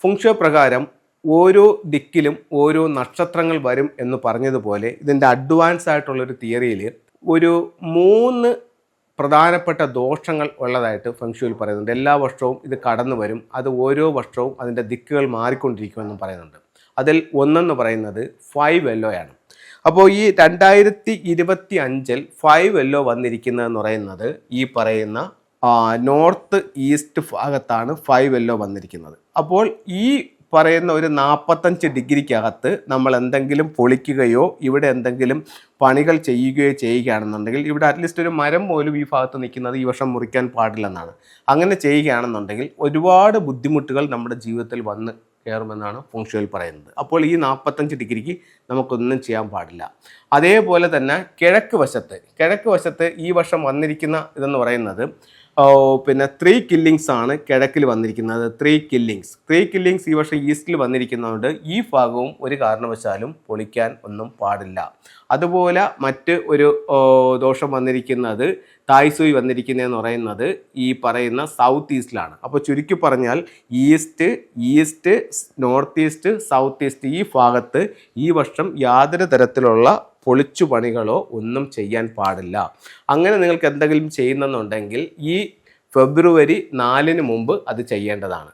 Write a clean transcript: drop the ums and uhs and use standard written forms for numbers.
ഫെങ്ഷുവി പ്രകാരം ഓരോ ദിക്കിലും ഓരോ നക്ഷത്രങ്ങൾ വരും എന്ന് പറഞ്ഞതുപോലെ ഇതിൻ്റെ അഡ്വാൻസ് ആയിട്ടുള്ളൊരു തിയറിയിൽ ഒരു 3 പ്രധാനപ്പെട്ട ദോഷങ്ങൾ ഉള്ളതായിട്ട് ഫെങ്ഷുവിൽ പറയുന്നുണ്ട്. എല്ലാ വർഷവും ഇത് കടന്നു വരും, അത് ഓരോ വർഷവും അതിൻ്റെ ദിക്കുകൾ മാറിക്കൊണ്ടിരിക്കുമെന്നും പറയുന്നുണ്ട്. അതിൽ ഒന്നെന്ന് പറയുന്നത് 5 ആണ്. അപ്പോൾ ഈ 2025 5 വന്നിരിക്കുന്നതെന്ന് പറയുന്നത് ഈ പറയുന്ന നോർത്ത് ഈസ്റ്റ് ഭാഗത്താണ് 5 വന്നിരിക്കുന്നത്. അപ്പോൾ ഈ പറയുന്ന ഒരു 45 ഡിഗ്രിക്കകത്ത് നമ്മൾ എന്തെങ്കിലും പൊളിക്കുകയോ ഇവിടെ എന്തെങ്കിലും പണികൾ ചെയ്യുകയോ ചെയ്യുകയാണെന്നുണ്ടെങ്കിൽ, ഇവിടെ അറ്റ്ലീസ്റ്റ് ഒരു മരം പോലും ഈ ഭാഗത്ത് നിൽക്കുന്നത് ഈ വർഷം മുറിക്കാൻ പാടില്ലെന്നാണ്. അങ്ങനെ ചെയ്യുകയാണെന്നുണ്ടെങ്കിൽ ഒരുപാട് ബുദ്ധിമുട്ടുകൾ നമ്മുടെ ജീവിതത്തിൽ വന്ന് കയറുമെന്നാണ് ഫെങ്ഷുവിൽ പറയുന്നത്. അപ്പോൾ ഈ 45 ഡിഗ്രിക്ക് നമുക്കൊന്നും ചെയ്യാൻ പാടില്ല. അതേപോലെ തന്നെ കിഴക്ക് വശത്ത് ഈ വർഷം വന്നിരിക്കുന്ന ഇതെന്ന് പറയുന്നത് പിന്നെ 3 കില്ലിങ്സ് ആണ് കിഴക്കിൽ വന്നിരിക്കുന്നത്. 3 കില്ലിങ്സ് ഈ വർഷം ഈസ്റ്റിൽ വന്നിരിക്കുന്നതുകൊണ്ട് ഈ ഭാഗവും ഒരു കാരണവശാലും പൊളിക്കാൻ ഒന്നും പാടില്ല. അതുപോലെ മറ്റ് ഒരു ദോഷം വന്നിരിക്കുന്നത് തായ്സൂയി വന്നിരിക്കുന്നതെന്ന് പറയുന്നത് ഈ പറയുന്ന സൗത്ത് ഈസ്റ്റിലാണ്. അപ്പോൾ ചുരുക്കി പറഞ്ഞാൽ east north east south east ഈ ഭാഗത്ത് ഈ വർഷം യാതൊരു തരത്തിലുള്ള പൊളിച്ചു പണികളോ ഒന്നും ചെയ്യാൻ പാടില്ല. അങ്ങനെ നിങ്ങൾക്ക് എന്തെങ്കിലും ചെയ്യുന്നെന്നുണ്ടെങ്കിൽ ഈ ഫെബ്രുവരി 4 മുമ്പ് അത് ചെയ്യേണ്ടതാണ്.